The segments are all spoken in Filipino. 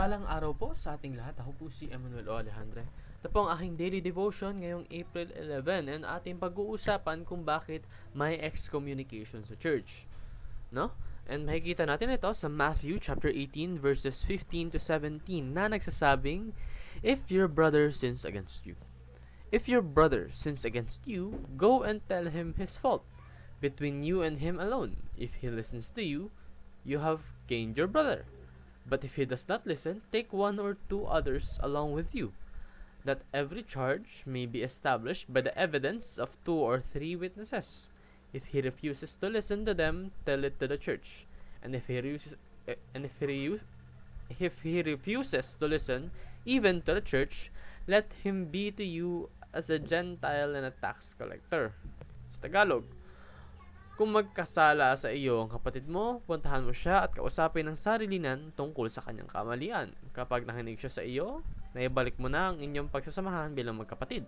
Mapagpalang araw po sa ating lahat. Ako po si Emmanuel O. Alejandre. Ito po ang aking daily devotion ngayong April 11 and ating pag-uusapan kung bakit may excommunication sa church. No? And makikita natin ito sa Matthew chapter 18 verses 15 to 17 na nagsasabing, "If your brother sins against you, if your brother sins against you, go and tell him his fault between you and him alone. If he listens to you, you have gained your brother. But if he does not listen, take one or two others along with you, that every charge may be established by the evidence of 2 or 3 witnesses. If he refuses to listen to them, tell it to the church. And if he refuses to listen even to the church, let him be to you as a Gentile and a tax collector." Sa Tagalog, kung magkasala sa iyo ang kapatid mo, puntahan mo siya at kausapin ng sarilinan tungkol sa kanyang kamalian. Kapag nakinig siya sa iyo, naibalik mo na ang inyong pagsasamahan bilang magkapatid.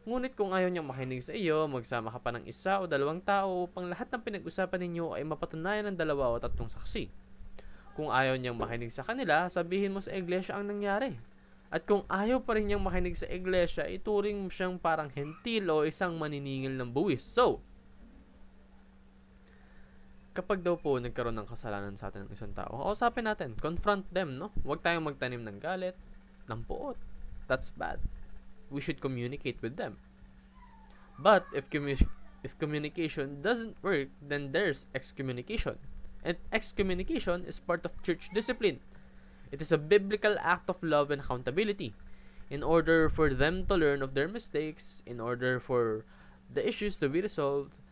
Ngunit kung ayaw niyang makinig sa iyo, magsama ka pa ng 1 o 2 tao upang lahat ng pinag-usapan ninyo ay mapatunayan ng 2 o 3 saksi. Kung ayaw niyang makinig sa kanila, sabihin mo sa iglesia ang nangyari. At kung ayaw pa rin niyang makinig sa iglesia, ituring mo siyang parang hentil o isang maniningil ng buwis. So, kapag daw po nagkaroon ng kasalanan sa atin ng isang tao, kausapin natin, confront them, no? Huwag tayong magtanim ng galit, ng puot. That's bad. We should communicate with them. But if communication doesn't work, then there's excommunication. And excommunication is part of church discipline. It is a biblical act of love and accountability. In order for them to learn of their mistakes, in order for the issues to be resolved,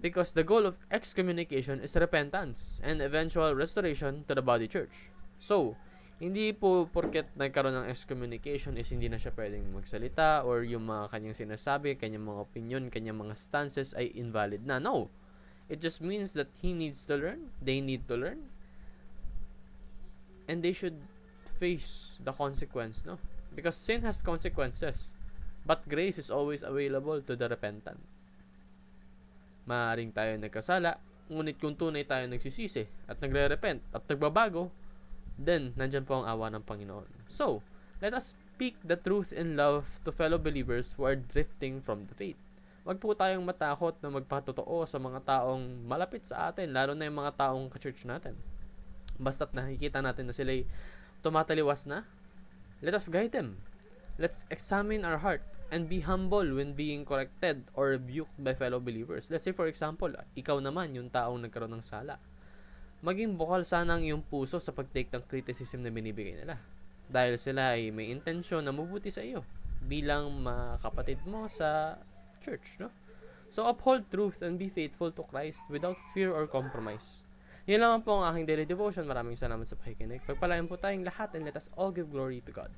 because the goal of excommunication is repentance and eventual restoration to the body church. So, hindi po porket nagkaroon ng excommunication is hindi na siya pwedeng magsalita or yung mga kanyang sinasabi, kanyang mga opinion, kanyang mga stances ay invalid na. No. It just means that he needs to learn, they need to learn, and they should face the consequence, no? Because sin has consequences, but grace is always available to the repentant. Maaaring tayo nagkasala, ngunit kung tunay tayo nagsisisi at nagre-repent at nagbabago, then nandyan po ang awa ng Panginoon. So, let us speak the truth in love to fellow believers who are drifting from the faith. Wag po tayong matakot na magpatotoo sa mga taong malapit sa atin, lalo na yung mga taong ka-church natin. Basta't nakikita natin na sila'y tumataliwas na, let us guide them. Let's examine our heart and be humble when being corrected or rebuked by fellow believers. Let's say for example, ikaw naman yung taong nagkaroon ng sala. Maging bukal sana ang iyong puso sa pag-take ng criticism na binibigay nila. Dahil sila ay may intensyon na mabuti sa iyo bilang mga kapatid mo sa church, no? So uphold truth and be faithful to Christ without fear or compromise. Yan lang po ang aking daily devotion. Maraming salamat sa pakikinig. Pagpalain po tayong lahat and let us all give glory to God.